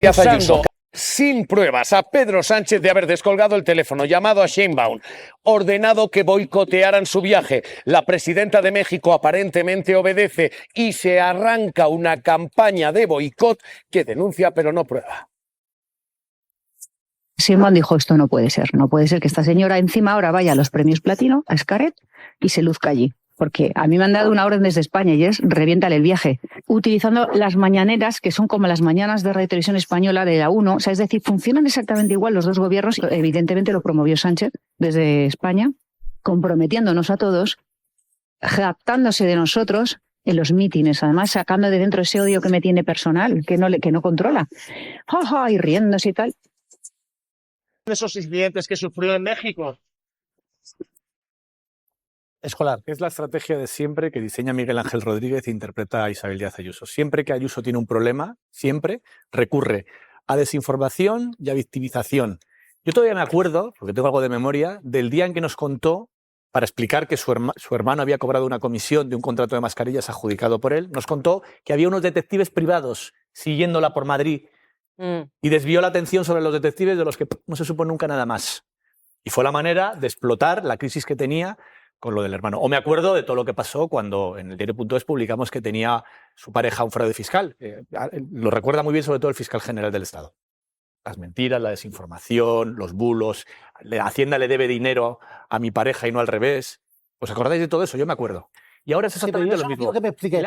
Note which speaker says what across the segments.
Speaker 1: Acusando sin pruebas a Pedro Sánchez de haber descolgado el teléfono, llamado a Sheinbaum, ordenado que boicotearan su viaje. La presidenta de México aparentemente obedece y se arranca una campaña de boicot que denuncia pero no prueba.
Speaker 2: Sheinbaum dijo, esto no puede ser que esta señora encima ahora vaya a los premios Platino, a Xcaret, y se luzca allí. Porque a mí me han dado una orden desde España y es reviéntale el viaje, utilizando las mañaneras, que son como las mañanas de Radio Televisión Española de la 1, o sea, es decir, funcionan exactamente igual los dos gobiernos. Evidentemente lo promovió Sánchez desde España, comprometiéndonos a todos, jactándose de nosotros en los mítines, además sacando de dentro ese odio que me tiene personal, que no controla, y riéndose y tal.
Speaker 3: Esos incidentes que sufrió en México.
Speaker 4: Escolar. Es la estrategia de siempre que diseña Miguel Ángel Rodríguez e interpreta a Isabel Díaz Ayuso. Siempre que Ayuso tiene un problema, siempre recurre a desinformación y a victimización. Yo todavía me acuerdo, porque tengo algo de memoria, del día en que nos contó, para explicar que su hermano había cobrado una comisión de un contrato de mascarillas adjudicado por él, nos contó que había unos detectives privados siguiéndola por Madrid y desvió la atención sobre los detectives de los que no se supo nunca nada más. Y fue la manera de explotar la crisis que tenía con lo del hermano. O me acuerdo de todo lo que pasó cuando en el diario.es publicamos que tenía su pareja un fraude fiscal. Lo recuerda muy bien sobre todo el fiscal general del Estado. Las mentiras, la desinformación, los bulos, Hacienda le debe dinero a mi pareja y no al revés. ¿Os acordáis de todo eso? Yo me acuerdo. Y ahora es exactamente lo mismo.
Speaker 5: Que me explique.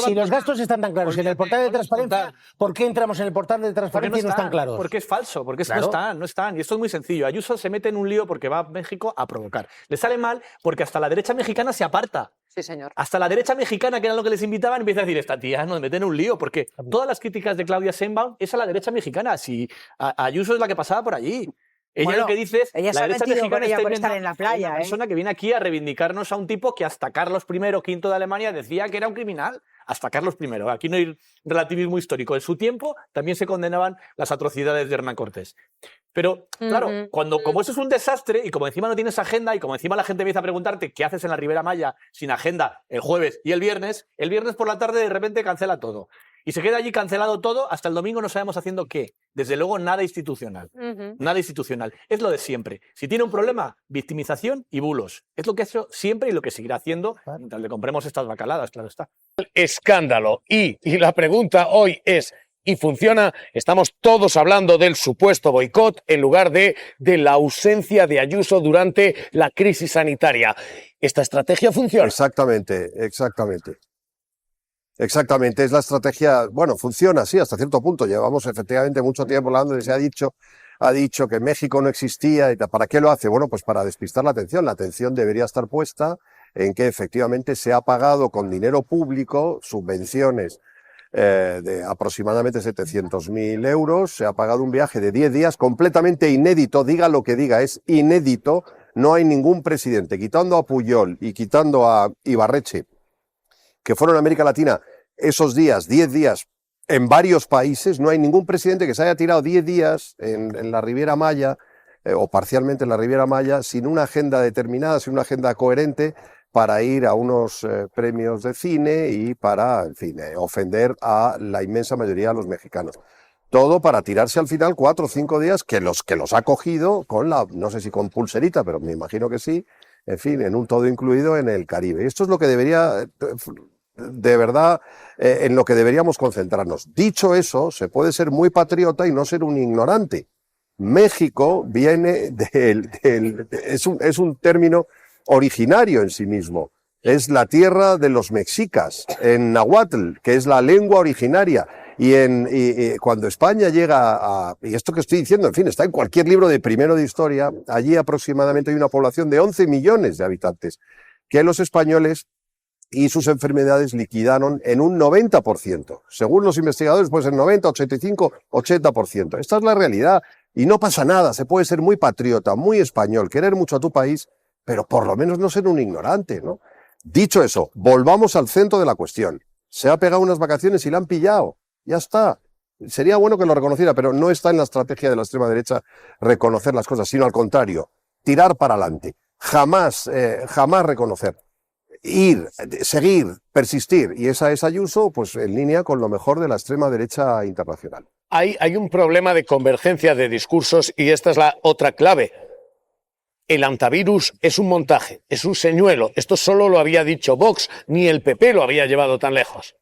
Speaker 5: Si los gastos están tan claros en el portal de transparencia, ¿por qué entramos en el portal de transparencia y no están claros?
Speaker 4: Porque es falso, porque
Speaker 5: Claro.
Speaker 4: no están. Y esto es muy sencillo. Ayuso se mete en un lío porque va a México a provocar. Le sale mal porque hasta la derecha mexicana se aparta.
Speaker 6: Sí, señor.
Speaker 4: Hasta la derecha mexicana, que era lo que les invitaban, empieza a decir, esta tía nos mete en un lío, porque todas las críticas de Claudia Sheinbaum es a la derecha mexicana. Si Ayuso es la que pasaba por allí. Ella lo que dice es,
Speaker 6: ella
Speaker 4: la derecha mexicana está
Speaker 6: por estar en la playa,
Speaker 4: una persona que viene aquí a reivindicarnos a un tipo que hasta Carlos I, V de Alemania, decía que era un criminal. Hasta Carlos I. Aquí no hay relativismo histórico. En su tiempo también se condenaban las atrocidades de Hernán Cortés. Pero, claro, como eso es un desastre y como encima no tienes agenda y como encima la gente empieza a preguntarte qué haces en la Ribera Maya sin agenda el jueves y el viernes por la tarde de repente cancela todo. Y se queda allí cancelado todo, hasta el domingo no sabemos haciendo qué. Desde luego nada institucional. Nada institucional. Es lo de siempre. Si tiene un problema, victimización y bulos. Es lo que ha hecho siempre y lo que seguirá haciendo mientras le compremos estas bacaladas, claro está.
Speaker 1: Escándalo. Y la pregunta hoy es, ¿y funciona? Estamos todos hablando del supuesto boicot en lugar de la ausencia de Ayuso durante la crisis sanitaria. ¿Esta estrategia funciona?
Speaker 7: Exactamente. Exactamente, es la estrategia, bueno, funciona, sí, hasta cierto punto. Llevamos efectivamente mucho tiempo hablando y se ha dicho que México no existía. ¿Para qué lo hace? Bueno, pues para despistar la atención. La atención debería estar puesta en que efectivamente se ha pagado con dinero público subvenciones de aproximadamente 700.000 euros. Se ha pagado un viaje de 10 días completamente inédito, diga lo que diga, es inédito. No hay ningún presidente, quitando a Pujol y quitando a Ibarretxe, que fueron a América Latina esos días, 10 días, en varios países. No hay ningún presidente que se haya tirado 10 días en la Riviera Maya, o parcialmente en la Riviera Maya, sin una agenda determinada, sin una agenda coherente, para ir a unos premios de cine y para, en fin, ofender a la inmensa mayoría de los mexicanos. Todo para tirarse al final 4 o 5 días que los ha cogido con no sé si con pulserita, pero me imagino que sí, en fin, en un todo incluido en el Caribe. Esto es lo que debería, de verdad, en lo que deberíamos concentrarnos. Dicho eso, se puede ser muy patriota y no ser un ignorante. México viene es un término originario en sí mismo. Es la tierra de los mexicas, en náhuatl, que es la lengua originaria. Y cuando España llega y esto que estoy diciendo, en fin, está en cualquier libro de primero de historia, allí aproximadamente hay una población de 11 millones de habitantes, que los españoles y sus enfermedades liquidaron en un 90%. Según los investigadores, puede ser 90, 85, 80%. Esta es la realidad. Y no pasa nada, se puede ser muy patriota, muy español, querer mucho a tu país, pero por lo menos no ser un ignorante, ¿no? Dicho eso, volvamos al centro de la cuestión. Se ha pegado unas vacaciones y la han pillado. Ya está. Sería bueno que lo reconociera, pero no está en la estrategia de la extrema derecha reconocer las cosas, sino al contrario, tirar para adelante. Jamás reconocer. Ir, seguir, persistir. Y esa es Ayuso, pues en línea con lo mejor de la extrema derecha internacional.
Speaker 1: Hay un problema de convergencia de discursos y esta es la otra clave. El antivirus es un montaje, es un señuelo. Esto solo lo había dicho Vox, ni el PP lo había llevado tan lejos.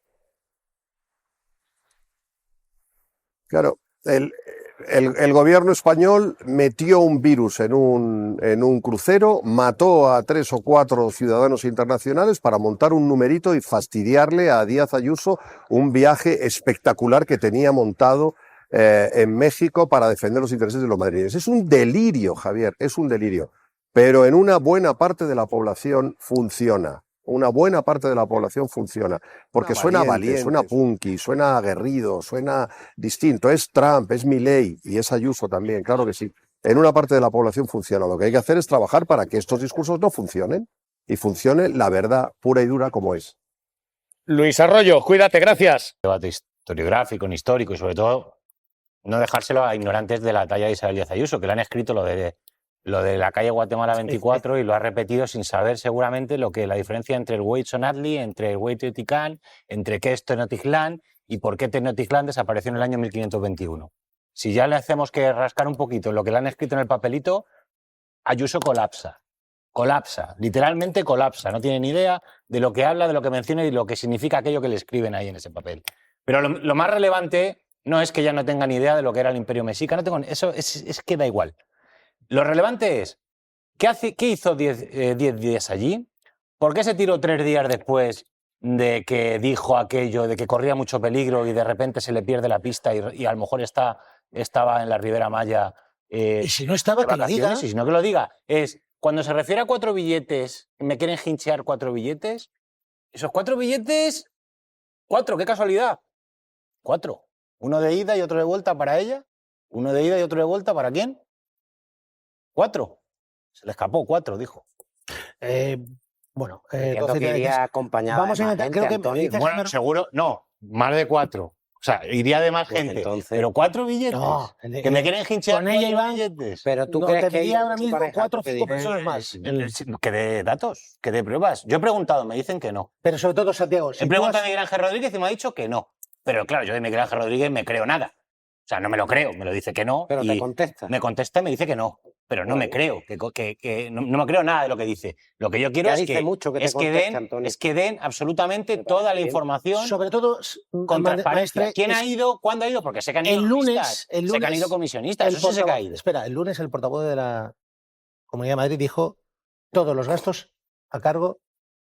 Speaker 7: Claro, el gobierno español metió un virus en un crucero, mató a 3 o 4 ciudadanos internacionales para montar un numerito y fastidiarle a Díaz Ayuso un viaje espectacular que tenía montado en México para defender los intereses de los madrileños. Es un delirio, Javier, es un delirio. Pero en una buena parte de la población funciona. Una buena parte de la población funciona. Porque suena valiente, suena punky, suena aguerrido, suena distinto. Es Trump, es Milei y es Ayuso también, claro que sí. En una parte de la población funciona. Lo que hay que hacer es trabajar para que estos discursos no funcionen y funcione la verdad pura y dura como es.
Speaker 1: Luis Arroyo, cuídate, gracias.
Speaker 6: Debate historiográfico, histórico y sobre todo no dejárselo a ignorantes de la talla de Isabel Díaz Ayuso, que le han escrito lo de la calle Guatemala 24 y lo ha repetido sin saber seguramente la diferencia entre el Huaychonantli, entre el Huayteoticán, entre qué es Tenochtitlán y por qué Tenochtitlán desapareció en el año 1521. Si ya le hacemos que rascar un poquito lo que le han escrito en el papelito, Ayuso colapsa, literalmente colapsa, no tiene ni idea de lo que habla, de lo que menciona y lo que significa aquello que le escriben ahí en ese papel. Pero lo más relevante no es que ya no tenga ni idea de lo que era el Imperio Mexica, eso es que da igual. Lo relevante es, ¿qué hizo 10 días allí? ¿Por qué se tiró 3 días después de que dijo aquello, de que corría mucho peligro y de repente se le pierde la pista y a lo mejor estaba en la Ribera Maya?
Speaker 5: Y si no estaba, que lo diga.
Speaker 6: Y si no, que lo diga. Cuando se refiere a 4 billetes, me quieren hinchear 4 billetes, esos 4 billetes, 4, qué casualidad. 4. Uno de ida y otro de vuelta para ella. Uno de ida y otro de vuelta para ¿quién? 4. Se le escapó 4, dijo.
Speaker 5: Bueno,
Speaker 8: entiendo que iría acompañada.
Speaker 5: Vamos a intentar, creo que
Speaker 6: Antonio. Bueno, seguro, no, más de 4. O sea, iría de más
Speaker 8: Pues
Speaker 6: gente.
Speaker 8: entonces-
Speaker 6: Pero 4 billetes.
Speaker 5: No,
Speaker 6: que me quieren hinchar
Speaker 5: con ella
Speaker 6: 4
Speaker 5: Iván,
Speaker 6: billetes.
Speaker 8: Pero tú
Speaker 5: no,
Speaker 8: crees
Speaker 5: te
Speaker 8: que
Speaker 5: diría ahora
Speaker 8: su
Speaker 5: mismo
Speaker 8: pareja
Speaker 5: 4 o
Speaker 8: te
Speaker 5: 5
Speaker 8: dice-
Speaker 5: personas más.
Speaker 6: Que dé datos, que dé pruebas. Yo he preguntado, me dicen que no.
Speaker 5: Pero sobre todo, Santiago, si
Speaker 6: He
Speaker 5: tú
Speaker 6: preguntado
Speaker 5: has-
Speaker 6: a Miguel Ángel Rodríguez y me ha dicho que no. Pero claro, yo de Miguel Ángel Rodríguez me creo nada. O sea, no me lo creo, me lo dice que no.
Speaker 8: Pero
Speaker 6: y
Speaker 8: te contesta.
Speaker 6: me contesta y me dice que no. Pero no me creo, que no me creo nada de lo que dice. Lo que yo quiero
Speaker 8: Ya
Speaker 6: es
Speaker 8: dice mucho que te conteste, Antonio.
Speaker 6: den absolutamente
Speaker 8: Me
Speaker 6: toda
Speaker 8: parece
Speaker 6: la
Speaker 8: bien.
Speaker 6: información
Speaker 5: sobre todo,
Speaker 6: con transparencia.
Speaker 5: maestre,
Speaker 6: ¿Quién ha ido? ¿Cuándo ha ido? Porque sé que han ido
Speaker 5: el lunes,
Speaker 6: cronistas,
Speaker 5: el
Speaker 6: sé que han
Speaker 5: lunes,
Speaker 6: ido comisionistas, eso sí sé que ha ido.
Speaker 5: Espera, el lunes el portavoz de la Comunidad de Madrid dijo todos los gastos a cargo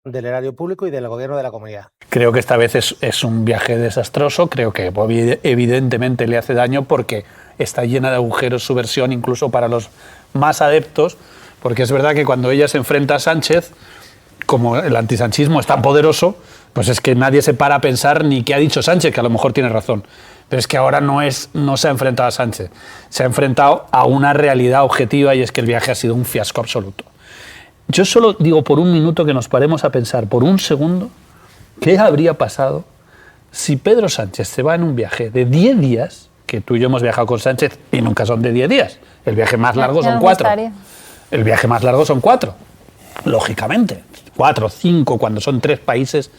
Speaker 5: del erario público y del gobierno de la comunidad.
Speaker 4: Creo que esta vez es un viaje desastroso, creo que evidentemente le hace daño porque está llena de agujeros su versión, incluso para los más adeptos, porque es verdad que cuando ella se enfrenta a Sánchez, como el antisanchismo es tan poderoso, pues es que nadie se para a pensar ni qué ha dicho Sánchez, que a lo mejor tiene razón. Pero es que ahora no se ha enfrentado a Sánchez, se ha enfrentado a una realidad objetiva y es que el viaje ha sido un fiasco absoluto. Yo solo digo por un minuto que nos paremos a pensar por un segundo qué habría pasado si Pedro Sánchez se va en un viaje de 10 días, que tú y yo hemos viajado con Sánchez y nunca son de 10 días. El viaje más largo son 4. El viaje más largo son 4, lógicamente. 4, 5, cuando son 3 países,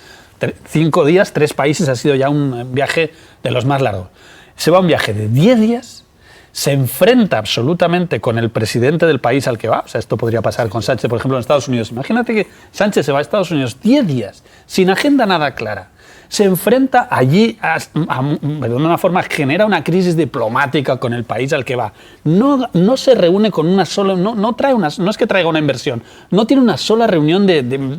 Speaker 4: 5 días, 3 países ha sido ya un viaje de los más largos. Se va a un viaje de 10 días, se enfrenta absolutamente con el presidente del país al que va. O sea, esto podría pasar con Sánchez, por ejemplo, en Estados Unidos. Imagínate que Sánchez se va a Estados Unidos 10 días, sin agenda nada clara. Se enfrenta allí, de una forma, genera una crisis diplomática con el país al que va. No se reúne con una sola, no es que traiga una inversión, no tiene una sola reunión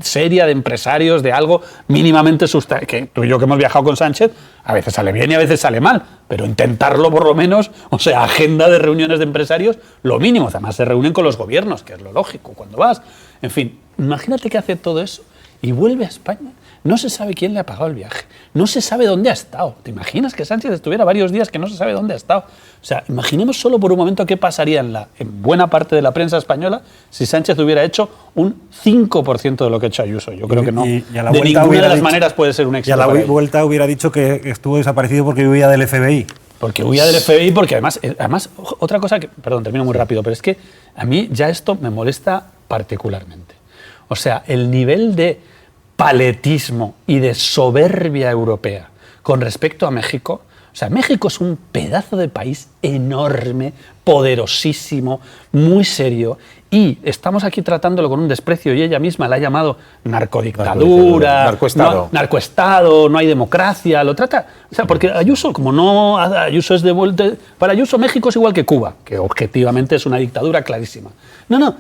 Speaker 4: seria de empresarios, de algo mínimamente sustancial. Que tú y yo que hemos viajado con Sánchez, a veces sale bien y a veces sale mal, pero intentarlo por lo menos, o sea, agenda de reuniones de empresarios, lo mínimo. Además se reúnen con los gobiernos, que es lo lógico cuando vas. En fin, imagínate que hace todo eso y vuelve a España. No se sabe quién le ha pagado el viaje. No se sabe dónde ha estado. ¿Te imaginas que Sánchez estuviera varios días que no se sabe dónde ha estado? O sea, imaginemos solo por un momento qué pasaría en buena parte de la prensa española si Sánchez hubiera hecho un 5% de lo que ha hecho Ayuso. Yo creo que no.
Speaker 9: Y a la
Speaker 4: de
Speaker 9: vuelta
Speaker 4: ninguna de las
Speaker 9: dicho,
Speaker 4: maneras puede ser un éxito.
Speaker 9: Y a la
Speaker 4: para él.
Speaker 9: vuelta hubiera dicho que estuvo desaparecido porque huía del FBI.
Speaker 4: Porque huía del FBI, porque además, otra cosa que, perdón, termino muy rápido, pero es que a mí ya esto me molesta particularmente. O sea, el nivel de paletismo y de soberbia europea con respecto a México, o
Speaker 10: O sea, México es un pedazo de país enorme, poderosísimo, muy serio, y estamos aquí tratándolo con un desprecio, y ella misma la ha llamado narcodictadura,
Speaker 4: narcoestado.
Speaker 10: Narcoestado, no hay democracia, lo trata... O sea, porque Ayuso, como no... Ayuso es de vuelta... Para Ayuso México es igual que Cuba, que objetivamente es una dictadura clarísima. No,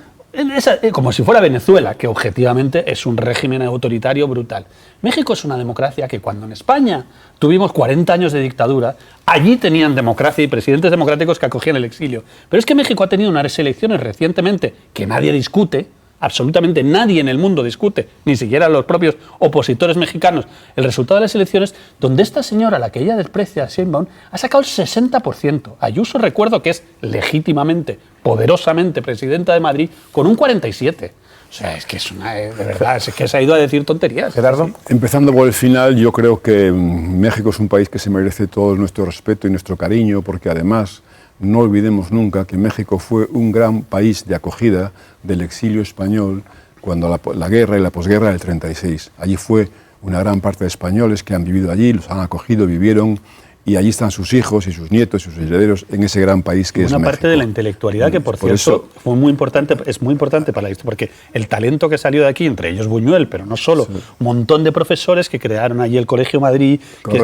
Speaker 10: como si fuera Venezuela, que objetivamente es un régimen autoritario brutal. México es una democracia que cuando en España tuvimos 40 años de dictadura, allí tenían democracia y presidentes democráticos que acogían el exilio. Pero es que México ha tenido unas elecciones recientemente que nadie discute, absolutamente nadie en el mundo discute, ni siquiera los propios opositores mexicanos, el resultado de las elecciones, donde esta señora, la que ella desprecia, Sheinbaum, ha sacado el 60%. Ayuso, recuerdo que es legítimamente, poderosamente presidenta de Madrid, con un 47%. O sea, es que es una... de verdad, es que se ha ido a decir tonterías.
Speaker 4: Gerardo.
Speaker 11: Empezando por el final, yo creo que México es un país que se merece todo nuestro respeto y nuestro cariño, porque además no olvidemos nunca que México fue un gran país de acogida del exilio español cuando la guerra y la posguerra del 36. Allí fue una gran parte de españoles que han vivido allí, los han acogido, vivieron, y allí están sus hijos y sus nietos y sus herederos en ese gran país que es México.
Speaker 10: Una parte de la intelectualidad que, por cierto, fue muy importante, es muy importante para la historia, porque el talento que salió de aquí, entre ellos Buñuel, pero no solo, un montón de profesores que crearon allí el Colegio Madrid,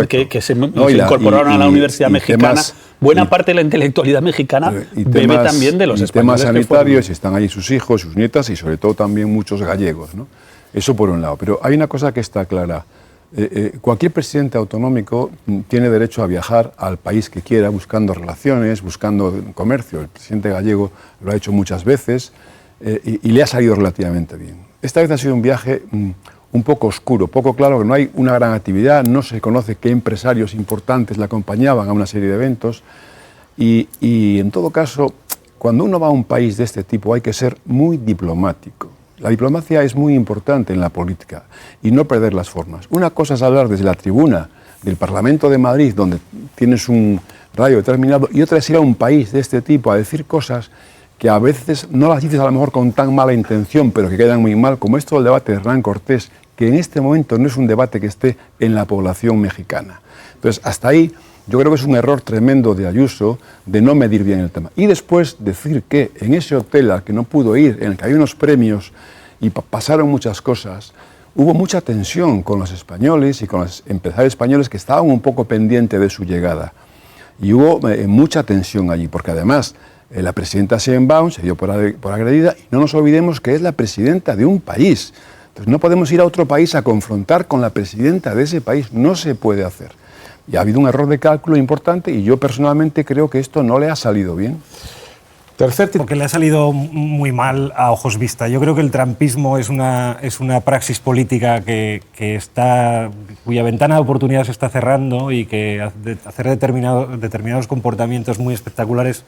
Speaker 10: que se incorporaron a la Universidad Mexicana. Buena parte de la intelectualidad mexicana bebe también de los españoles.
Speaker 11: Temas sanitarios, y están allí sus hijos, sus nietas y sobre todo también muchos gallegos, ¿no? Eso por un lado. Pero hay una cosa que está clara. Cualquier presidente autonómico tiene derecho a viajar al país que quiera, buscando relaciones, buscando comercio. El presidente gallego lo ha hecho muchas veces y le ha salido relativamente bien. Esta vez ha sido un viaje un poco oscuro, poco claro, que no hay una gran actividad, no se conoce qué empresarios importantes le acompañaban a una serie de eventos y en todo caso, cuando uno va a un país de este tipo hay que ser muy diplomático. La diplomacia es muy importante en la política y no perder las formas. Una cosa es hablar desde la tribuna del Parlamento de Madrid, donde tienes un radio determinado, y otra es ir a un país de este tipo a decir cosas que a veces no las dices a lo mejor con tan mala intención, pero que quedan muy mal, como esto del debate de Hernán Cortés, que en este momento no es un debate que esté en la población mexicana. Entonces, hasta ahí yo creo que es un error tremendo de Ayuso de no medir bien el tema. Y después decir que en ese hotel al que no pudo ir, en el que hay unos premios y pasaron muchas cosas, hubo mucha tensión con los españoles y con los empresarios españoles que estaban un poco pendientes de su llegada. Y hubo mucha tensión allí, porque además la presidenta Sheinbaum se dio por agredida y no nos olvidemos que es la presidenta de un país. Entonces no podemos ir a otro país a confrontar con la presidenta de ese país, no se puede hacer. Y ha habido un error de cálculo importante y yo personalmente creo que esto no le ha salido bien.
Speaker 9: Porque le ha salido muy mal a ojos vista. Yo creo que el trumpismo es una praxis política cuya ventana de oportunidades se está cerrando y que hacer determinados comportamientos muy espectaculares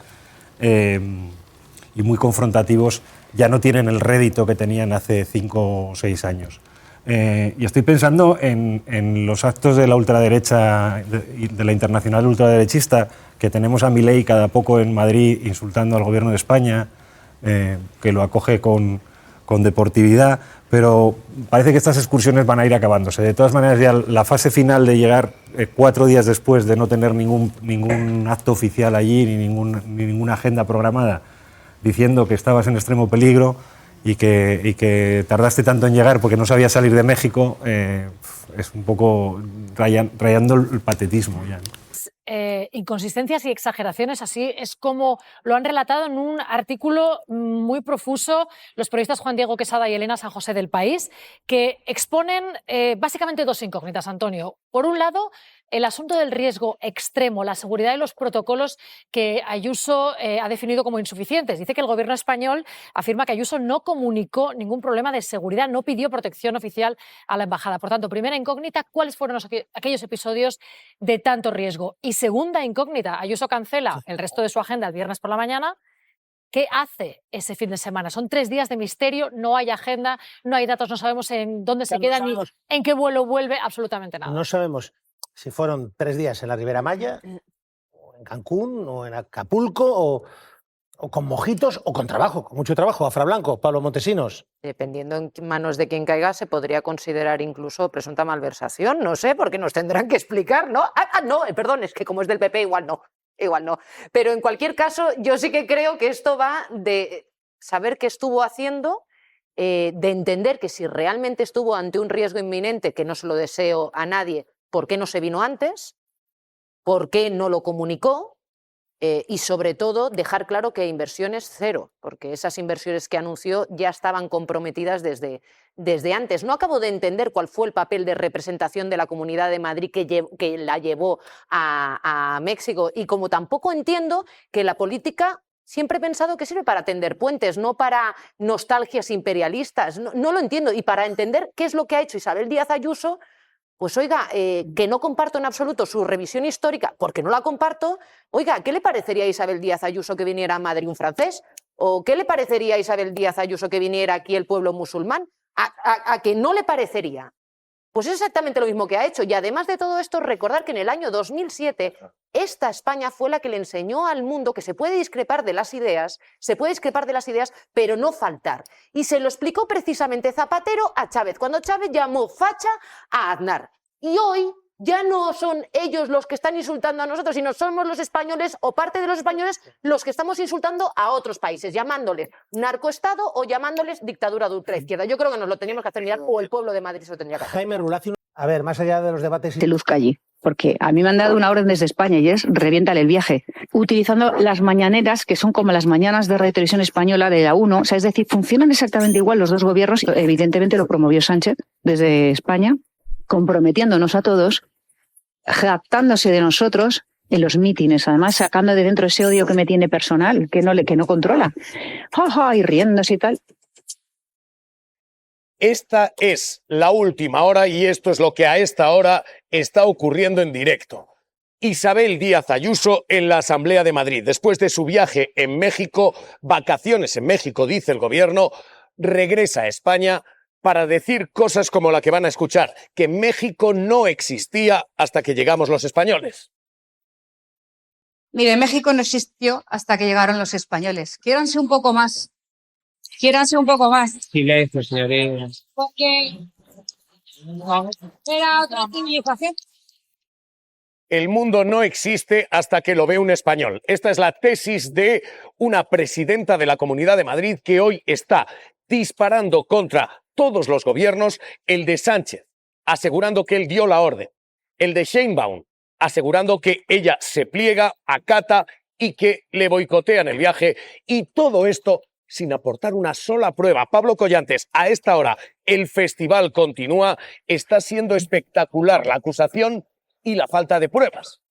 Speaker 9: y muy confrontativos ya no tienen el rédito que tenían hace 5 o 6 años. Y estoy pensando en los actos de la ultraderecha, de la internacional ultraderechista, que tenemos a Milei cada poco en Madrid insultando al gobierno de España, que lo acoge con deportividad, pero parece que estas excursiones van a ir acabándose. De todas maneras, ya la fase final de llegar 4 días después de no tener ningún acto oficial allí, ni ninguna agenda programada, diciendo que estabas en extremo peligro, y que tardaste tanto en llegar porque no sabías salir de México, es un poco rayando el patetismo ya, ¿no?
Speaker 12: Inconsistencias y exageraciones, así es como lo han relatado en un artículo muy profuso los periodistas Juan Diego Quesada y Elena San José del País, que exponen básicamente 2 incógnitas, Antonio. Por un lado, el asunto del riesgo extremo, la seguridad y los protocolos que Ayuso ha definido como insuficientes. Dice que el gobierno español afirma que Ayuso no comunicó ningún problema de seguridad, no pidió protección oficial a la embajada. Por tanto, primera incógnita, ¿cuáles fueron aquellos episodios de tanto riesgo? Y segunda incógnita, Ayuso cancela el resto de su agenda el viernes por la mañana. ¿Qué hace ese fin de semana? Son 3 días de misterio, no hay agenda, no hay datos, no sabemos en dónde se queda ni en qué vuelo vuelve, absolutamente nada.
Speaker 5: No sabemos si fueron 3 días en la Ribera Maya, o en Cancún, o en Acapulco, o con mojitos o con trabajo, con mucho trabajo. Afra Blanco, Pablo Montesinos.
Speaker 13: Dependiendo en manos de quien caiga, se podría considerar incluso presunta malversación. No sé, porque nos tendrán que explicar, ¿no? No, perdón, es que como es del PP, igual no. Pero en cualquier caso, yo sí que creo que esto va de saber qué estuvo haciendo, de entender que si realmente estuvo ante un riesgo inminente, que no se lo deseo a nadie, ¿por qué no se vino antes? ¿Por qué no lo comunicó? Y sobre todo dejar claro que inversiones cero, porque esas inversiones que anunció ya estaban comprometidas desde antes. No acabo de entender cuál fue el papel de representación de la Comunidad de Madrid que la llevó a México, y como tampoco entiendo que la política siempre he pensado que sirve para tender puentes, no para nostalgias imperialistas. No lo entiendo. Y para entender qué es lo que ha hecho Isabel Díaz Ayuso, pues oiga, que no comparto en absoluto su revisión histórica, porque no la comparto. Oiga, ¿qué le parecería a Isabel Díaz Ayuso que viniera a Madrid un francés? ¿O qué le parecería a Isabel Díaz Ayuso que viniera aquí el pueblo musulmán? ¿A que no le parecería? Pues es exactamente lo mismo que ha hecho. Y además de todo esto, recordar que en el año 2007 esta España fue la que le enseñó al mundo que se puede discrepar de las ideas, pero no faltar. Y se lo explicó precisamente Zapatero a Chávez, cuando Chávez llamó facha a Aznar. Y hoy ya no son ellos los que están insultando a nosotros, sino somos los españoles o parte de los españoles los que estamos insultando a otros países, llamándoles narcoestado o llamándoles dictadura de ultraizquierda. Yo creo que nos lo teníamos que hacer mirar, o el pueblo de Madrid se lo tendría que hacer.
Speaker 5: Jaime Rulazzi, a ver, más allá de los debates...
Speaker 2: Se luzca allí, porque a mí me han dado una orden desde España y es reviéntale el viaje, utilizando las mañaneras, que son como las mañanas de Radio Televisión Española de la 1, o sea, es decir, funcionan exactamente igual los dos gobiernos. Evidentemente lo promovió Sánchez desde España, comprometiéndonos a todos, jactándose de nosotros en los mítines, además sacando de dentro ese odio que me tiene personal, que no controla, y riéndose y tal.
Speaker 1: Esta es la última hora y esto es lo que a esta hora está ocurriendo en directo. Isabel Díaz Ayuso en la Asamblea de Madrid. Después de su viaje en México, vacaciones en México, dice el gobierno, regresa a España para decir cosas como la que van a escuchar, que México no existía hasta que llegamos los españoles.
Speaker 14: Mire, México no existió hasta que llegaron los españoles. Quiéranse un poco más. Quiéranse un poco más.
Speaker 8: Silencio, señorías.
Speaker 14: Porque era otra civilización.
Speaker 1: El mundo no existe hasta que lo ve un español. Esta es la tesis de una presidenta de la Comunidad de Madrid que hoy está disparando contra todos los gobiernos, el de Sánchez, asegurando que él dio la orden, el de Sheinbaum, asegurando que ella se pliega, acata y que le boicotean el viaje, y todo esto sin aportar una sola prueba. Pablo Collantes, a esta hora el festival continúa, está siendo espectacular la acusación y la falta de pruebas.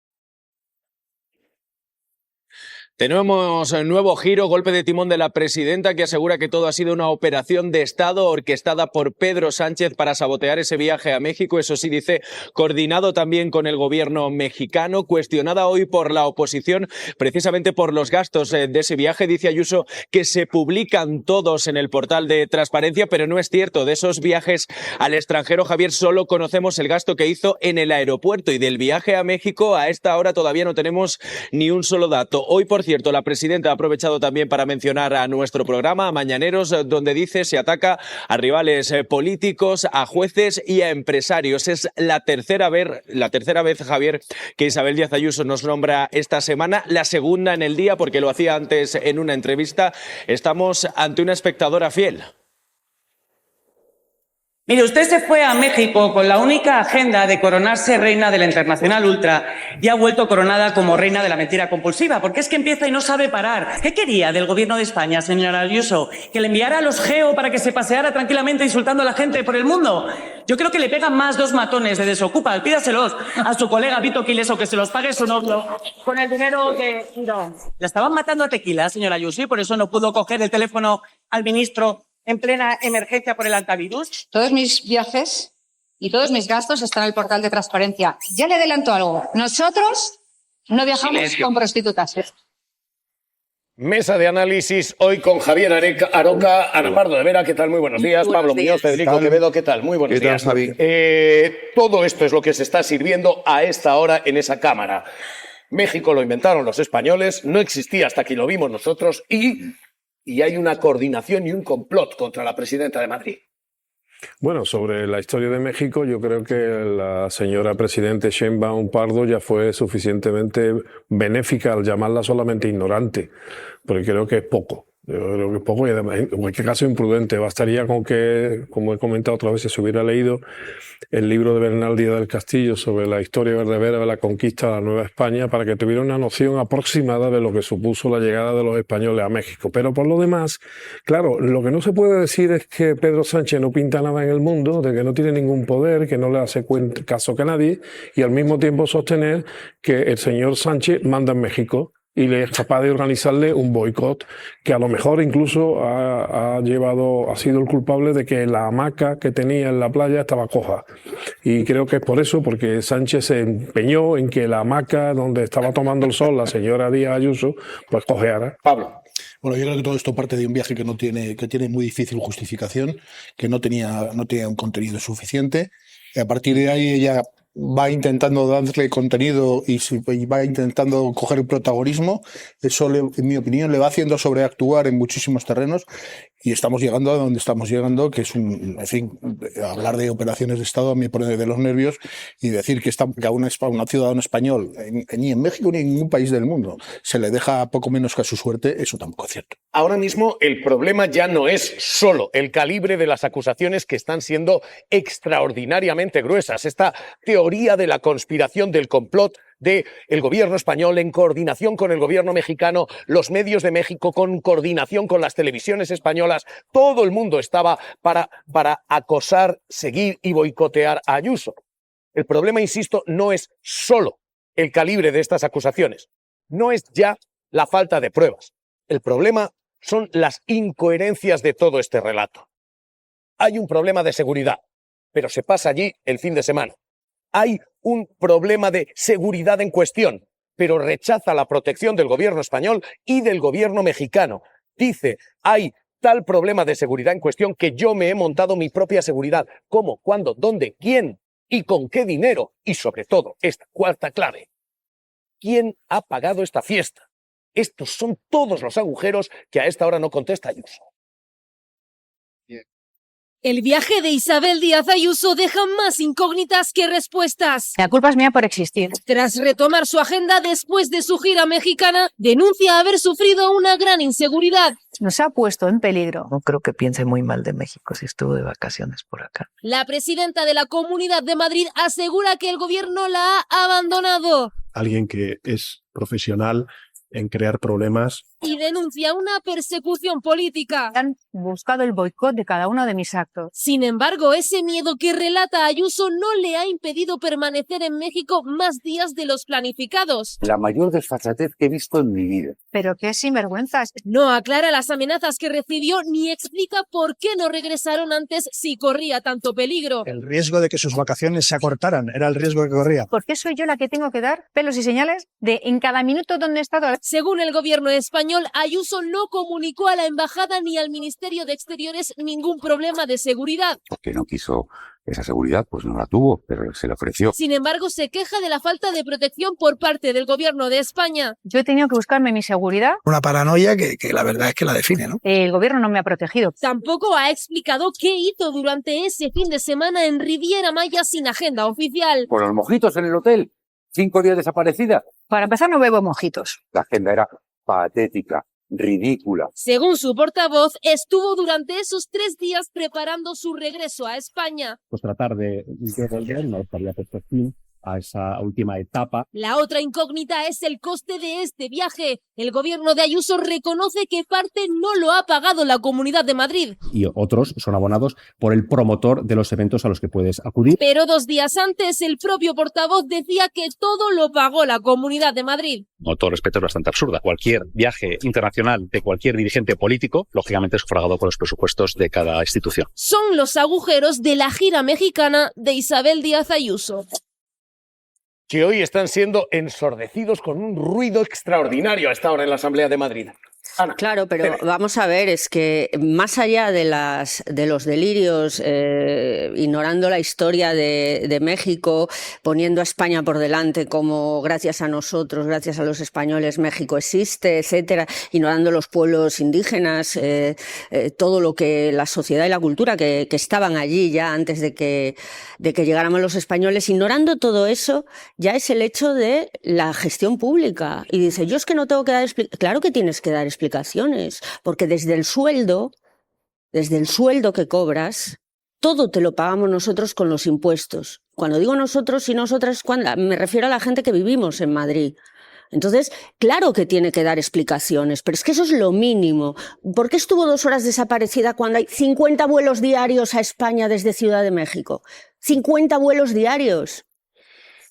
Speaker 15: Tenemos un nuevo giro, golpe de timón de la presidenta que asegura que todo ha sido una operación de Estado orquestada por Pedro Sánchez para sabotear ese viaje a México. Eso sí, dice, coordinado también con el gobierno mexicano, cuestionada hoy por la oposición precisamente por los gastos de ese viaje. Dice Ayuso que se publican todos en el portal de transparencia, pero no es cierto. De esos viajes al extranjero, Javier, solo conocemos el gasto que hizo en el aeropuerto, y del viaje a México a esta hora todavía no tenemos ni un solo dato. Hoy, por cierto, la presidenta ha aprovechado también para mencionar a nuestro programa, a Mañaneros, donde dice se ataca a rivales políticos, a jueces y a empresarios. Es la tercera vez, Javier, que Isabel Díaz Ayuso nos nombra esta semana, la segunda en el día, porque lo hacía antes en una entrevista. Estamos ante una espectadora fiel.
Speaker 16: Mire, usted se fue a México con la única agenda de coronarse reina de la Internacional Ultra y ha vuelto coronada como reina de la mentira compulsiva, porque es que empieza y no sabe parar. ¿Qué quería del gobierno de España, señora Ayuso? ¿Que le enviara a los GEO para que se paseara tranquilamente insultando a la gente por el mundo? Yo creo que le pegan más 2 matones de Desocupa. Pídaselos a su colega Vito Quiles o que se los pague su novio con el dinero que... No. La estaban matando a tequila, señora Ayuso, y por eso no pudo coger el teléfono al ministro en plena emergencia por el antivirus.
Speaker 14: Todos mis viajes y todos mis gastos están en el portal de transparencia. Ya le adelanto algo. Nosotros no viajamos con prostitutas.
Speaker 1: Mesa de análisis hoy con Javier Aroca, Ana Pardo de Vera, ¿qué tal? Muy buenos días. Pablo Muñoz, Federico Quevedo, ¿qué tal? Muy buenos días. Javi? Todo esto es lo que se está sirviendo a esta hora en esa cámara. México lo inventaron los españoles, no existía hasta que lo vimos nosotros y hay una coordinación y un complot contra la presidenta de Madrid.
Speaker 17: Bueno, sobre la historia de México, yo creo que la señora presidente Sheinbaum Pardo ya fue suficientemente benéfica al llamarla solamente ignorante, porque creo que es poco. Yo creo que es poco y además, en cualquier caso, imprudente. Bastaría con que, como he comentado otras veces, se hubiera leído el libro de Bernal Díaz del Castillo sobre la historia verdadera de la conquista de la Nueva España para que tuviera una noción aproximada de lo que supuso la llegada de los españoles a México. Pero por lo demás, claro, lo que no se puede decir es que Pedro Sánchez no pinta nada en el mundo, de que no tiene ningún poder, que no le hace caso que nadie, y al mismo tiempo sostener que el señor Sánchez manda en México y le es capaz de organizarle un boicot que a lo mejor incluso ha sido el culpable de que la hamaca que tenía en la playa estaba coja. Y creo que es por eso, porque Sánchez se empeñó en que la hamaca donde estaba tomando el sol la señora Díaz Ayuso, pues cojeara.
Speaker 1: Pablo.
Speaker 18: Bueno, yo creo que todo esto parte de un viaje que tiene muy difícil justificación, que no tenía un contenido suficiente. Y a partir de ahí ella va intentando darle contenido y va intentando coger el protagonismo. Eso, en mi opinión, le va haciendo sobreactuar en muchísimos terrenos y estamos llegando a donde estamos llegando, que es en fin, hablar de operaciones de Estado a mí me pone de los nervios y decir que a un ciudadano español, ni en México ni en ningún país del mundo, se le deja poco menos que a su suerte, eso tampoco es cierto.
Speaker 1: Ahora mismo el problema ya no es solo el calibre de las acusaciones que están siendo extraordinariamente gruesas. Esta teoría de la conspiración, del complot del gobierno español en coordinación con el gobierno mexicano, los medios de México con coordinación con las televisiones españolas, todo el mundo estaba para acosar, seguir y boicotear a Ayuso. El problema, insisto, no es solo el calibre de estas acusaciones, no es ya la falta de pruebas. El problema son las incoherencias de todo este relato. Hay un problema de seguridad, pero se pasa allí el fin de semana. Hay un problema de seguridad en cuestión, pero rechaza la protección del gobierno español y del gobierno mexicano. Dice, hay tal problema de seguridad en cuestión que yo me he montado mi propia seguridad. ¿Cómo? ¿Cuándo? ¿Dónde? ¿Quién? ¿Y con qué dinero? Y sobre todo, esta cuarta clave. ¿Quién ha pagado esta fiesta? Estos son todos los agujeros que a esta hora no contesta Ayuso.
Speaker 19: El viaje de Isabel Díaz Ayuso deja más incógnitas que respuestas.
Speaker 2: La culpa es mía por existir.
Speaker 19: Tras retomar su agenda después de su gira mexicana, denuncia haber sufrido una gran inseguridad.
Speaker 2: Nos ha puesto en peligro.
Speaker 20: No creo que piense muy mal de México si estuvo de vacaciones por acá.
Speaker 19: La presidenta de la Comunidad de Madrid asegura que el gobierno la ha abandonado.
Speaker 21: Alguien que es profesional en crear problemas.
Speaker 19: Y denuncia una persecución política.
Speaker 2: Han buscado el boicot de cada uno de mis actos.
Speaker 19: Sin embargo, ese miedo que relata Ayuso no le ha impedido permanecer en México más días de los planificados.
Speaker 22: La mayor desfachatez que he visto en mi vida.
Speaker 2: Pero qué sinvergüenzas.
Speaker 19: No aclara las amenazas que recibió ni explica por qué no regresaron antes si corría tanto peligro.
Speaker 23: El riesgo de que sus vacaciones se acortaran era el riesgo que corría.
Speaker 2: ¿Por qué soy yo la que tengo que dar pelos y señales de en cada minuto donde he estado?
Speaker 19: Según el gobierno español, Ayuso no comunicó a la embajada ni al Ministerio de Exteriores ningún problema de seguridad.
Speaker 22: Porque no quiso esa seguridad, pues no la tuvo, pero se le ofreció.
Speaker 19: Sin embargo, se queja de la falta de protección por parte del gobierno de España.
Speaker 2: Yo he tenido que buscarme mi seguridad.
Speaker 23: Una paranoia que la verdad es que la define, ¿no?
Speaker 2: El gobierno no me ha protegido.
Speaker 19: Tampoco ha explicado qué hizo durante ese fin de semana en Riviera Maya sin agenda oficial.
Speaker 22: Con los mojitos en el hotel, 5 días desaparecida.
Speaker 2: Para empezar, no bebo mojitos.
Speaker 22: La agenda era patética, ridícula.
Speaker 19: Según su portavoz, estuvo durante esos 3 días preparando su regreso a España.
Speaker 24: Pues tratar de volver, no estaría puesto fin a esa última etapa.
Speaker 19: La otra incógnita es el coste de este viaje. El gobierno de Ayuso reconoce que parte no lo ha pagado la Comunidad de Madrid.
Speaker 24: Y otros son abonados por el promotor de los eventos a los que puedes acudir.
Speaker 19: Pero 2 días antes, el propio portavoz decía que todo lo pagó la Comunidad de Madrid.
Speaker 24: Con todo respeto, es bastante absurda. Cualquier viaje internacional de cualquier dirigente político, lógicamente, es sufragado con los presupuestos de cada institución.
Speaker 19: Son los agujeros de la gira mexicana de Isabel Díaz Ayuso.
Speaker 1: Que hoy están siendo ensordecidos con un ruido extraordinario a esta hora en la Asamblea de Madrid.
Speaker 3: Claro, pero vamos a ver, es que más allá de los delirios, ignorando la historia de México, poniendo a España por delante como gracias a nosotros, gracias a los españoles, México existe, etcétera, ignorando los pueblos indígenas, todo lo que la sociedad y la cultura que estaban allí ya antes de que llegáramos los españoles, ignorando todo eso, ya es el hecho de la gestión pública. Y dice, yo es que no tengo que dar explicaciones. Claro que tienes que dar explicaciones, porque desde el sueldo que cobras, todo te lo pagamos nosotros con los impuestos. Cuando digo nosotros y nosotras, me refiero a la gente que vivimos en Madrid. Entonces, claro que tiene que dar explicaciones, pero es que eso es lo mínimo. ¿Por qué estuvo 2 horas desaparecida cuando hay 50 vuelos diarios a España desde Ciudad de México? 50 vuelos diarios.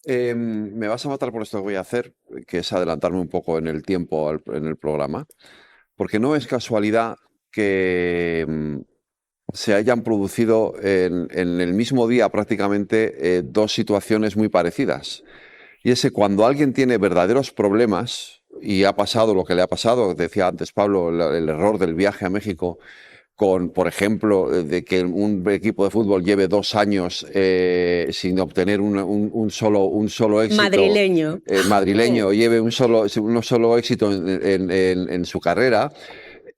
Speaker 4: Me vas a matar por esto que voy a hacer, que es adelantarme un poco en el tiempo en el programa, porque no es casualidad que se hayan producido en el mismo día prácticamente 2 situaciones muy parecidas. Y es que cuando alguien tiene verdaderos problemas, y ha pasado lo que le ha pasado, decía antes Pablo, el error del viaje a México, por ejemplo, de que un equipo de fútbol lleve 2 años sin obtener un solo éxito. Madrileño lleve un solo éxito en su carrera,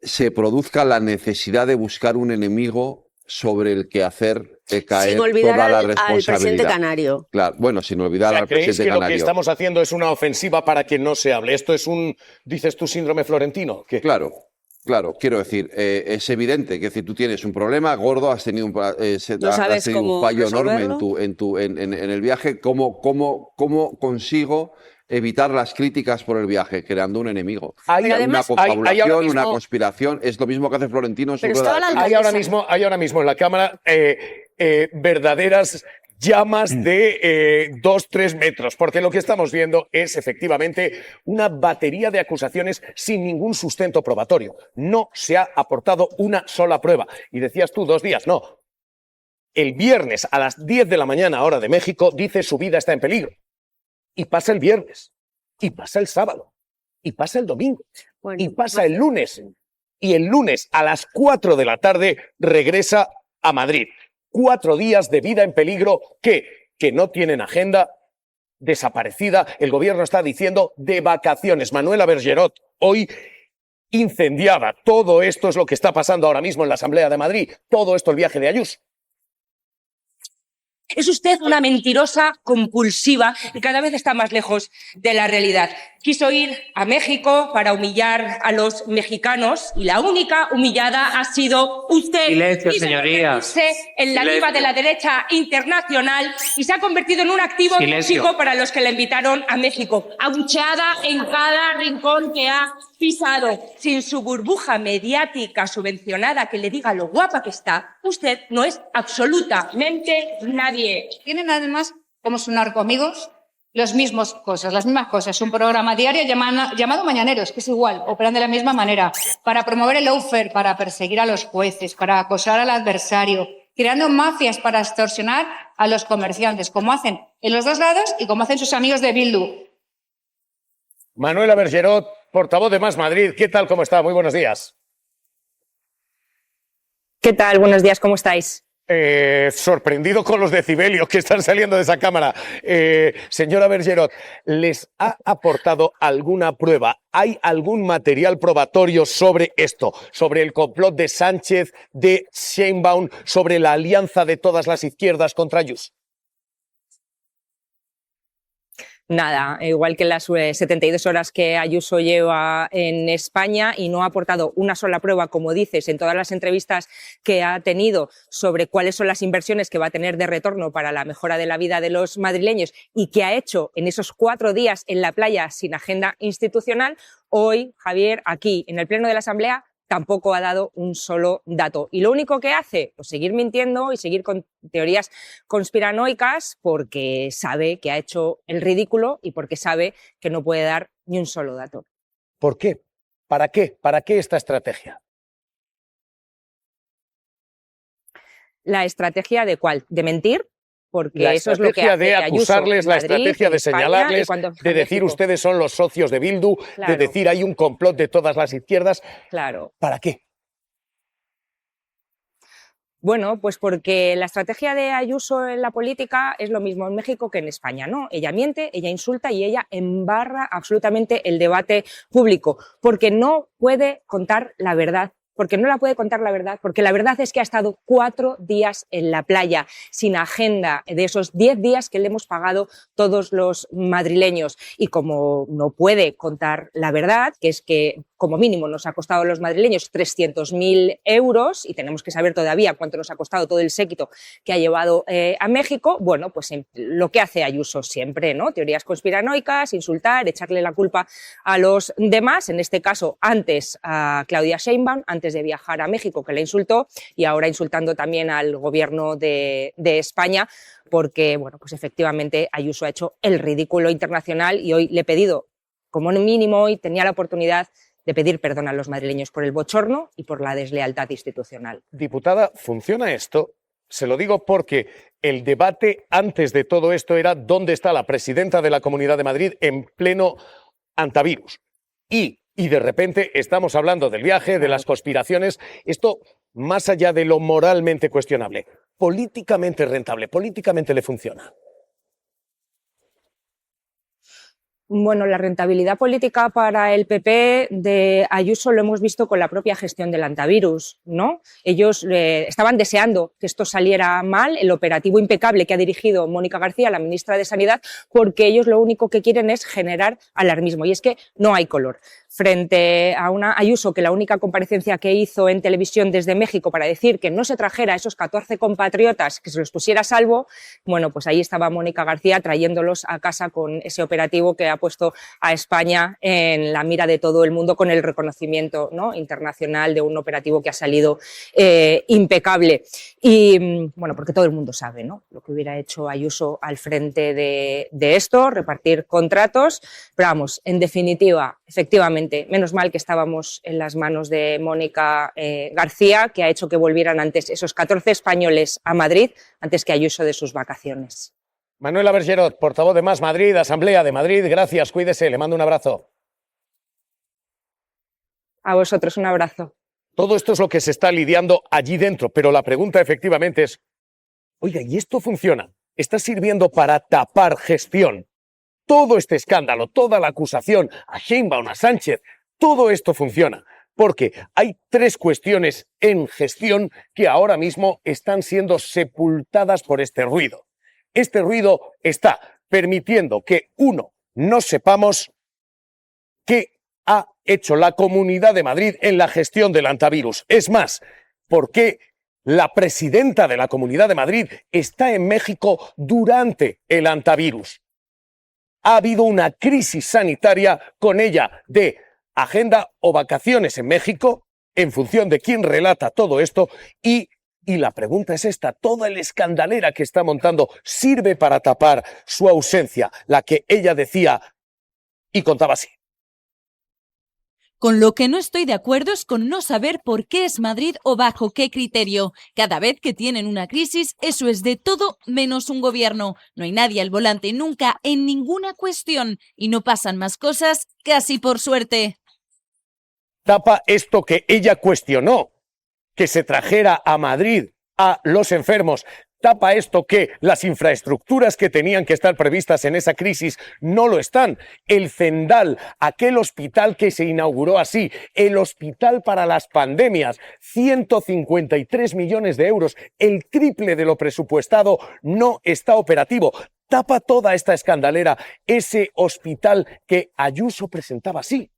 Speaker 4: se produzca la necesidad de buscar un enemigo sobre el que hacer caer toda la responsabilidad.
Speaker 3: Al presidente canario.
Speaker 4: Claro, bueno, sin olvidar al
Speaker 1: ¿creéis
Speaker 4: presidente
Speaker 1: que
Speaker 4: canario.
Speaker 1: lo que estamos haciendo es una ofensiva para que no se hable? ¿Esto es dices tú, síndrome florentino? ¿Qué?
Speaker 4: Claro, quiero decir, es evidente que si tú tienes un problema gordo, has tenido un fallo enorme en el viaje, ¿cómo consigo evitar las críticas por el viaje? Creando un enemigo. Una confabulación, una conspiración, es lo mismo que hace Florentino en su rueda de prensa.
Speaker 1: Hay ahora mismo en la Cámara verdaderas llamas de 2-3 metros, porque lo que estamos viendo es efectivamente una batería de acusaciones sin ningún sustento probatorio. No se ha aportado una sola prueba. Y decías tú 2 días, no. El viernes a las 10 de la mañana, hora de México, dice su vida está en peligro. Y pasa el viernes, y pasa el sábado, y pasa el domingo, y pasa el lunes. Y el lunes a las 4 de la tarde regresa a Madrid. 4 días de vida en peligro que no tienen agenda, desaparecida. El gobierno está diciendo de vacaciones. Manuela Bergerot hoy incendiada. Todo esto es lo que está pasando ahora mismo en la Asamblea de Madrid. Todo esto el viaje de Ayuso.
Speaker 6: Es usted una mentirosa compulsiva y cada vez está más lejos de la realidad. Quiso ir a México para humillar a los mexicanos y la única humillada ha sido usted.
Speaker 8: Silencio, señorías.
Speaker 6: En la diva de la derecha internacional y se ha convertido en un activo tóxico para los que la invitaron a México. Abucheada en cada rincón que ha pisado. Sin su burbuja mediática subvencionada que le diga lo guapa que está, usted no es absolutamente nadie.
Speaker 14: Tienen además, como sus narcoamigos, las mismas cosas. Un programa diario llamado Mañaneros, que es igual, operan de la misma manera, para promover el lawfare, para perseguir a los jueces, para acosar al adversario, creando mafias para extorsionar a los comerciantes, como hacen en los 2 lados y como hacen sus amigos de Bildu.
Speaker 1: Manuela Bergerot, portavoz de Más Madrid. ¿Qué tal? ¿Cómo está? Muy buenos días.
Speaker 7: ¿Qué tal? Buenos días, ¿cómo estáis?
Speaker 1: Sorprendido con los decibelios que están saliendo de esa cámara. Señora Bergerot, ¿les ha aportado alguna prueba? ¿Hay algún material probatorio sobre esto? Sobre el complot de Sánchez, de Sheinbaum, sobre la alianza de todas las izquierdas contra Ayuso.
Speaker 7: Nada, igual que las 72 horas que Ayuso lleva en España y no ha aportado una sola prueba, como dices, en todas las entrevistas que ha tenido sobre cuáles son las inversiones que va a tener de retorno para la mejora de la vida de los madrileños y que ha hecho en esos 4 días en la playa sin agenda institucional. Hoy, Javier, aquí en el Pleno de la Asamblea, tampoco ha dado un solo dato. Y lo único que hace, pues seguir mintiendo y seguir con teorías conspiranoicas porque sabe que ha hecho el ridículo y porque sabe que no puede dar ni un solo dato.
Speaker 1: ¿Por qué? ¿Para qué? ¿Para qué esta estrategia?
Speaker 7: ¿La estrategia de cuál? ¿De mentir? porque
Speaker 1: la
Speaker 7: eso es lo que hace
Speaker 1: de
Speaker 7: Ayuso
Speaker 1: acusarles,
Speaker 7: en
Speaker 1: la
Speaker 7: Madrid,
Speaker 1: estrategia
Speaker 7: en
Speaker 1: de
Speaker 7: España, y
Speaker 1: señalarles,
Speaker 7: cuando
Speaker 1: de decir
Speaker 7: México.
Speaker 1: ustedes son los socios de Bildu,
Speaker 7: Claro.
Speaker 1: de decir hay un complot de todas las izquierdas.
Speaker 7: Claro.
Speaker 1: ¿Para qué?
Speaker 7: Bueno, pues porque la estrategia de Ayuso en la política es lo mismo en México que en España, ¿no? Ella miente, ella insulta y ella embarra absolutamente el debate público, porque no puede contar la verdad. Porque no la puede contar la verdad, porque la verdad es que ha estado 4 días en la playa, sin agenda, de esos 10 días que le hemos pagado todos los madrileños. Y como no puede contar la verdad, que es que como mínimo nos ha costado a los madrileños 300.000 euros, y tenemos que saber todavía cuánto nos ha costado todo el séquito que ha llevado a México, bueno, pues lo que hace Ayuso siempre, ¿no? Teorías conspiranoicas, insultar, echarle la culpa a los demás, en este caso antes a Claudia Sheinbaum, antes de viajar a México, que la insultó, y ahora insultando también al gobierno de España, porque, bueno, pues efectivamente Ayuso ha hecho el ridículo internacional y hoy le he pedido, como mínimo hoy tenía la oportunidad de pedir perdón a los madrileños por el bochorno y por la deslealtad institucional.
Speaker 1: Diputada, ¿funciona esto? Se lo digo porque el debate antes de todo esto era dónde está la presidenta de la Comunidad de Madrid en pleno antivirus. Y de repente estamos hablando del viaje, de las conspiraciones. Esto, más allá de lo moralmente cuestionable, políticamente rentable, políticamente le funciona.
Speaker 7: Bueno, la rentabilidad política para el PP de Ayuso lo hemos visto con la propia gestión del antivirus, ¿no? Ellos estaban deseando que esto saliera mal, el operativo impecable que ha dirigido Mónica García, la ministra de Sanidad, porque ellos lo único que quieren es generar alarmismo, y es que no hay color. Frente a una Ayuso que la única comparecencia que hizo en televisión desde México para decir que no se trajera a esos 14 compatriotas, que se los pusiera a salvo, bueno, pues ahí estaba Mónica García trayéndolos a casa con ese operativo que ha puesto a España en la mira de todo el mundo, con el reconocimiento, ¿no?, internacional de un operativo que ha salido impecable. Y bueno, porque todo el mundo sabe, ¿no?, lo que hubiera hecho Ayuso al frente de esto, repartir contratos, pero vamos, en definitiva, efectivamente, menos mal que estábamos en las manos de Mónica García, que ha hecho que volvieran antes esos 14 españoles a Madrid, antes que Ayuso de sus vacaciones.
Speaker 1: Manuela Bergerot, portavoz de Más Madrid, Asamblea de Madrid, gracias, cuídese, le mando un abrazo.
Speaker 7: A vosotros un abrazo.
Speaker 1: Todo esto es lo que se está lidiando allí dentro, pero la pregunta efectivamente es, oiga, ¿y esto funciona? ¿Está sirviendo para tapar gestión? Todo este escándalo, toda la acusación a Sheinbaum, a Sánchez, todo esto funciona, porque hay 3 cuestiones en gestión que ahora mismo están siendo sepultadas por este ruido. Este ruido está permitiendo que, uno, no sepamos qué ha hecho la Comunidad de Madrid en la gestión del antivirus. Es más, ¿por qué la presidenta de la Comunidad de Madrid está en México durante el antivirus? Ha habido una crisis sanitaria con ella de agenda o vacaciones en México, en función de quién relata todo esto, y la pregunta es esta, toda la escandalera que está montando sirve para tapar su ausencia, la que ella decía y contaba así.
Speaker 19: Con lo que no estoy de acuerdo es con no saber por qué es Madrid o bajo qué criterio. Cada vez que tienen una crisis, eso es de todo menos un gobierno. No hay nadie al volante nunca en ninguna cuestión y no pasan más cosas casi por suerte.
Speaker 1: Tapa esto que ella cuestionó, que se trajera a Madrid a los enfermos. Tapa esto que las infraestructuras que tenían que estar previstas en esa crisis no lo están. El Zendal, aquel hospital que se inauguró así, el hospital para las pandemias, 153 millones de euros, el triple de lo presupuestado, no está operativo. Tapa toda esta escandalera ese hospital que Ayuso presentaba así.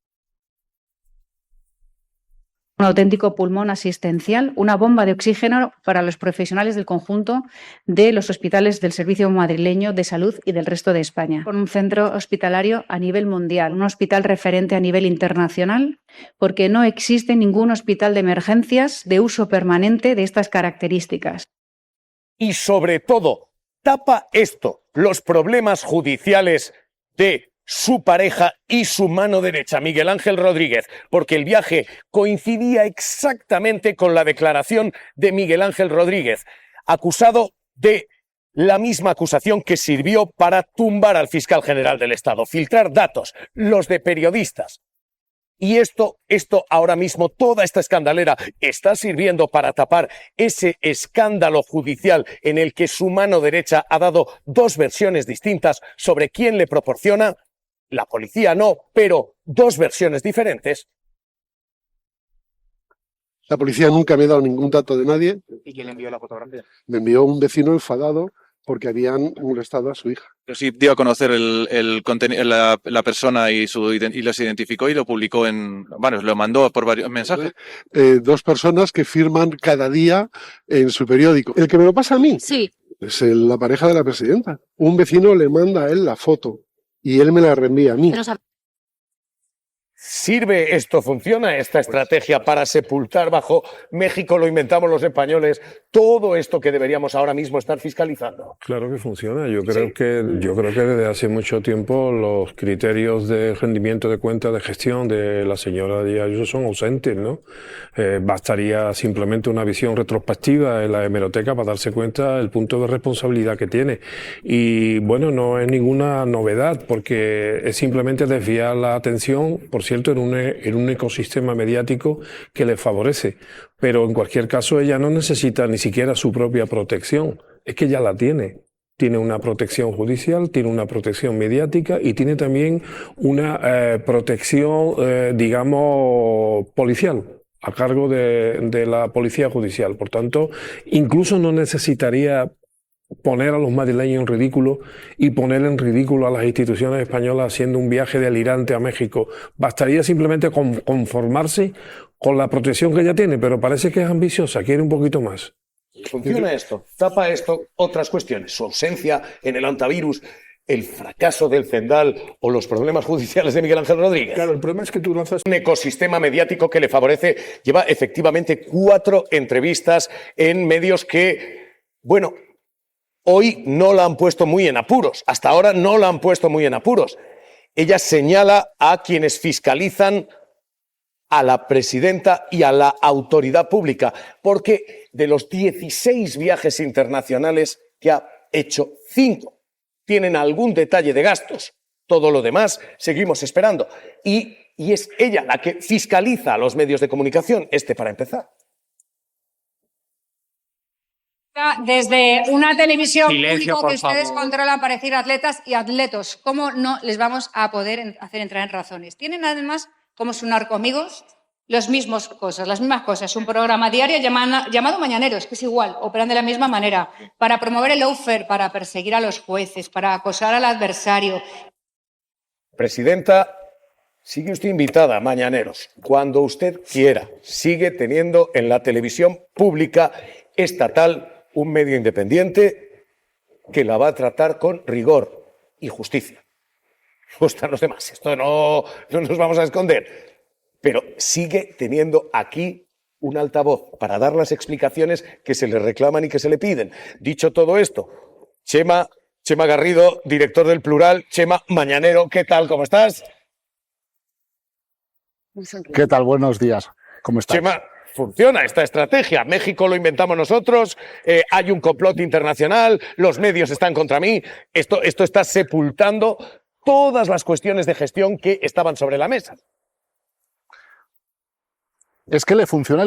Speaker 2: Un auténtico pulmón asistencial, una bomba de oxígeno para los profesionales del conjunto de los hospitales del Servicio Madrileño de Salud y del resto de España. Con un centro hospitalario a nivel mundial, un hospital referente a nivel internacional, porque no existe ningún hospital de emergencias de uso permanente de estas características.
Speaker 1: Y sobre todo, tapa esto, los problemas judiciales de su pareja y su mano derecha, Miguel Ángel Rodríguez, porque el viaje coincidía exactamente con la declaración de Miguel Ángel Rodríguez, acusado de la misma acusación que sirvió para tumbar al fiscal general del Estado, filtrar datos, los de periodistas. Y esto ahora mismo, toda esta escandalera, está sirviendo para tapar ese escándalo judicial en el que su mano derecha ha dado dos versiones distintas sobre quién le proporciona. La policía no, pero dos versiones diferentes.
Speaker 9: La policía nunca me ha dado ningún dato de nadie.
Speaker 10: ¿Y quién le envió la fotografía?
Speaker 9: Me envió un vecino enfadado porque habían molestado a su hija.
Speaker 11: Pero sí dio a conocer la persona y los identificó y lo publicó lo mandó por varios mensajes.
Speaker 9: Dos personas que firman cada día en su periódico. El que me lo pasa a mí es la pareja de la presidenta. Un vecino le manda a él la foto y él me la reenvía a mí.
Speaker 1: ¿Sirve esto, funciona esta estrategia para sepultar bajo México lo inventamos los españoles todo esto que deberíamos ahora mismo estar fiscalizando?
Speaker 17: Claro que funciona. Yo creo que desde hace mucho tiempo los criterios de rendimiento de cuenta de gestión de la señora Díaz Ayuso son ausentes, ¿no? Bastaría simplemente una visión retrospectiva en la hemeroteca para darse cuenta del punto de responsabilidad que tiene. Y bueno, no es ninguna novedad porque es simplemente desviar la atención, por cierto, en un ecosistema mediático que le favorece. Pero en cualquier caso ella no necesita ni siquiera su propia protección, es que ya la tiene. Tiene una protección judicial, tiene una protección mediática y tiene también una protección, digamos, policial, a cargo de la policía judicial. Por tanto, incluso no necesitaría poner a los madrileños en ridículo y poner en ridículo a las instituciones españolas haciendo un viaje delirante a México. Bastaría simplemente conformarse con la protección que ella tiene, pero parece que es ambiciosa, quiere un poquito más.
Speaker 1: ¿Funciona esto? ¿Tapa esto otras cuestiones? Su ausencia en el antivirus, el fracaso del Zendal o los problemas judiciales de Miguel Ángel Rodríguez.
Speaker 18: Claro, el problema es que tú lanzas
Speaker 1: un ecosistema mediático que le favorece. Lleva efectivamente 4 entrevistas en medios que, bueno, hoy no la han puesto muy en apuros. Hasta ahora no la han puesto muy en apuros. Ella señala a quienes fiscalizan a la presidenta y a la autoridad pública, porque de los 16 viajes internacionales que ha hecho, 5 tienen algún detalle de gastos. Todo lo demás seguimos esperando. Y es ella la que fiscaliza a los medios de comunicación, para empezar.
Speaker 14: Desde una televisión
Speaker 10: Silencio,
Speaker 14: pública que
Speaker 10: por
Speaker 14: ustedes
Speaker 10: favor.
Speaker 14: controlan para decir atletas y atletos, ¿cómo no les vamos a poder hacer entrar en razones? Tienen además, como sus narcoamigos, las mismas cosas. Un programa diario llamado Mañaneros, que es igual, operan de la misma manera, para promover el lawfare, para perseguir a los jueces, para acosar al adversario.
Speaker 1: Presidenta, sigue usted invitada a Mañaneros, cuando usted quiera. Sigue teniendo en la televisión pública estatal un medio independiente que la va a tratar con rigor y justicia. Gustan los demás, esto no nos vamos a esconder. Pero sigue teniendo aquí un altavoz para dar las explicaciones que se le reclaman y que se le piden. Dicho todo esto, Chema Garrido, director del Plural. Chema, mañanero, ¿qué tal? ¿Cómo estás?
Speaker 12: ¿Qué tal? Buenos días. ¿Cómo estás?
Speaker 1: Chema, funciona esta estrategia. México lo inventamos nosotros, hay un complot internacional, los medios están contra mí. Esto está sepultando todas las cuestiones de gestión que estaban sobre la mesa.
Speaker 12: Es que le funciona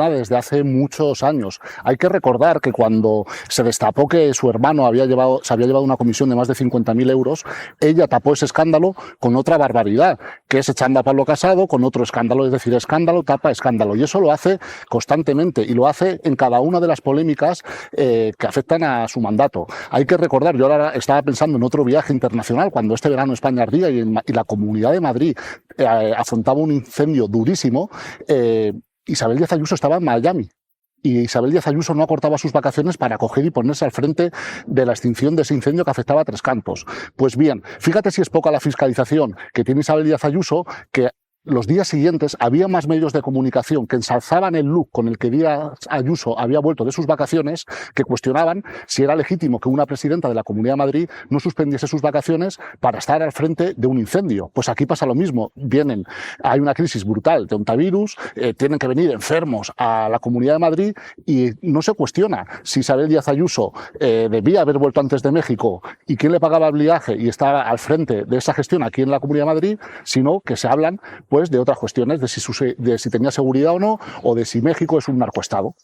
Speaker 12: desde hace muchos años. Hay que recordar que cuando se destapó que su hermano se había llevado una comisión de más de 50.000 euros, ella tapó ese escándalo con otra barbaridad, que es echando a Pablo Casado con otro escándalo, es decir, escándalo tapa escándalo. Y eso lo hace constantemente y lo hace en cada una de las polémicas que afectan a su mandato. Hay que recordar, yo ahora estaba pensando en otro viaje internacional, cuando este verano España ardía y la Comunidad de Madrid afrontaba un incendio durísimo. Isabel Díaz Ayuso estaba en Miami y Isabel Díaz Ayuso no acortaba sus vacaciones para coger y ponerse al frente de la extinción de ese incendio que afectaba a Tres Cantos. Pues bien, fíjate si es poca la fiscalización que tiene Isabel Díaz Ayuso, que los días siguientes había más medios de comunicación que ensalzaban el look con el que Díaz Ayuso había vuelto de sus vacaciones, que cuestionaban si era legítimo que una presidenta de la Comunidad de Madrid no suspendiese sus vacaciones para estar al frente de un incendio. Pues aquí pasa lo mismo. Hay una crisis brutal de ontavirus, tienen que venir enfermos a la Comunidad de Madrid y no se cuestiona si Isabel Díaz Ayuso debía haber vuelto antes de México y quién le pagaba el viaje y estaba al frente de esa gestión aquí en la Comunidad de Madrid, sino que se hablan pues de otras cuestiones, de si tenía seguridad o no, o de si México es un narcoestado.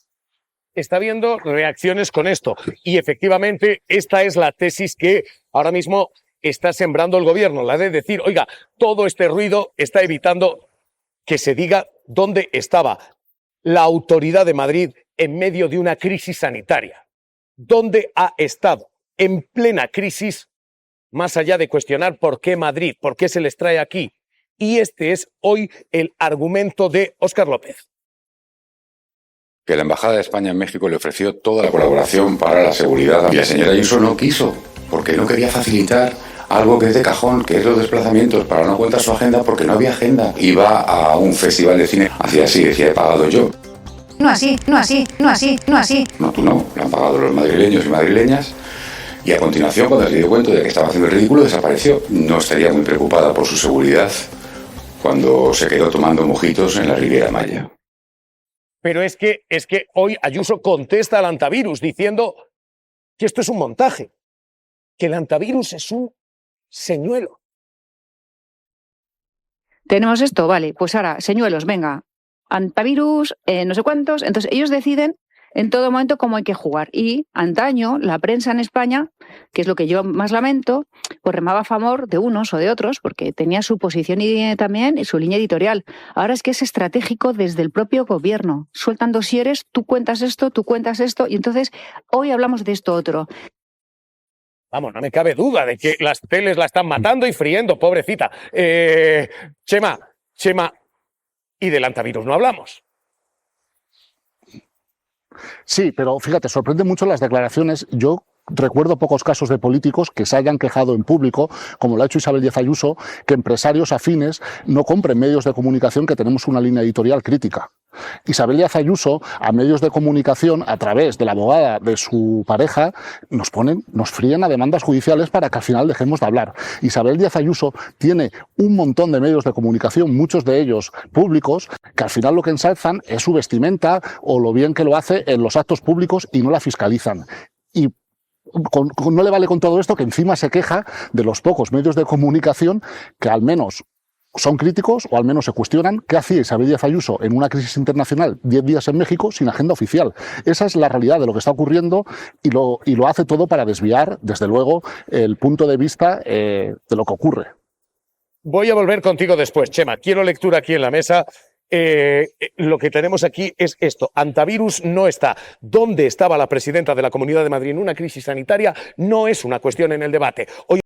Speaker 1: Está viendo reacciones con esto y efectivamente esta es la tesis que ahora mismo está sembrando el gobierno, la de decir, oiga, todo este ruido está evitando que se diga dónde estaba la autoridad de Madrid en medio de una crisis sanitaria. ¿Dónde ha estado en plena crisis, más allá de cuestionar por qué Madrid, por qué se les trae aquí? Y este es hoy el argumento de Óscar López.
Speaker 22: Que la Embajada de España en México le ofreció toda la colaboración para la seguridad y la señora Ayuso no quiso, porque no quería facilitar algo que es de cajón, que es los desplazamientos, para no contar su agenda, porque no había agenda. Iba a un festival de cine, hacía así, decía, he pagado yo.
Speaker 14: No así, no así, no así, no así.
Speaker 22: No, tú no, lo han pagado los madrileños y madrileñas. Y a continuación, cuando se dio cuenta de que estaba haciendo el ridículo, desapareció. No estaría muy preocupada por su seguridad cuando se quedó tomando mojitos en la Riviera Maya.
Speaker 1: Pero es que hoy Ayuso contesta al antivirus diciendo que esto es un montaje, que el antivirus es un señuelo.
Speaker 2: Tenemos esto, vale, pues ahora, señuelos, venga, antivirus, no sé cuántos. Entonces ellos deciden en todo momento cómo hay que jugar. Y antaño la prensa en España, que es lo que yo más lamento, pues remaba a favor de unos o de otros, porque tenía su posición y también su línea editorial. Ahora es que es estratégico desde el propio gobierno. Sueltan dosieres, tú cuentas esto, y entonces hoy hablamos de esto otro.
Speaker 1: Vamos, no me cabe duda de que las teles la están matando y friendo, pobrecita. Chema, y del antivirus no hablamos.
Speaker 12: Sí, pero fíjate, sorprende mucho las declaraciones. Yo recuerdo pocos casos de políticos que se hayan quejado en público, como lo ha hecho Isabel Díaz Ayuso, que empresarios afines no compren medios de comunicación que tenemos una línea editorial crítica. Isabel Díaz Ayuso, a medios de comunicación, a través de la abogada de su pareja, nos fríen a demandas judiciales para que al final dejemos de hablar. Isabel Díaz Ayuso tiene un montón de medios de comunicación, muchos de ellos públicos, que al final lo que ensalzan es su vestimenta o lo bien que lo hace en los actos públicos y no la fiscalizan. Y no le vale con todo esto que encima se queja de los pocos medios de comunicación que al menos son críticos o al menos se cuestionan qué hacía Isabel Díaz Ayuso en una crisis internacional 10 días en México sin agenda oficial. Esa es la realidad de lo que está ocurriendo y lo hace todo para desviar, desde luego, el punto de vista de lo que ocurre.
Speaker 1: Voy a volver contigo después, Chema. Quiero lectura aquí en la mesa. Lo que tenemos aquí es esto. Antivirus no está. ¿Dónde estaba la presidenta de la Comunidad de Madrid en una crisis sanitaria? No es una cuestión en el debate. Hoy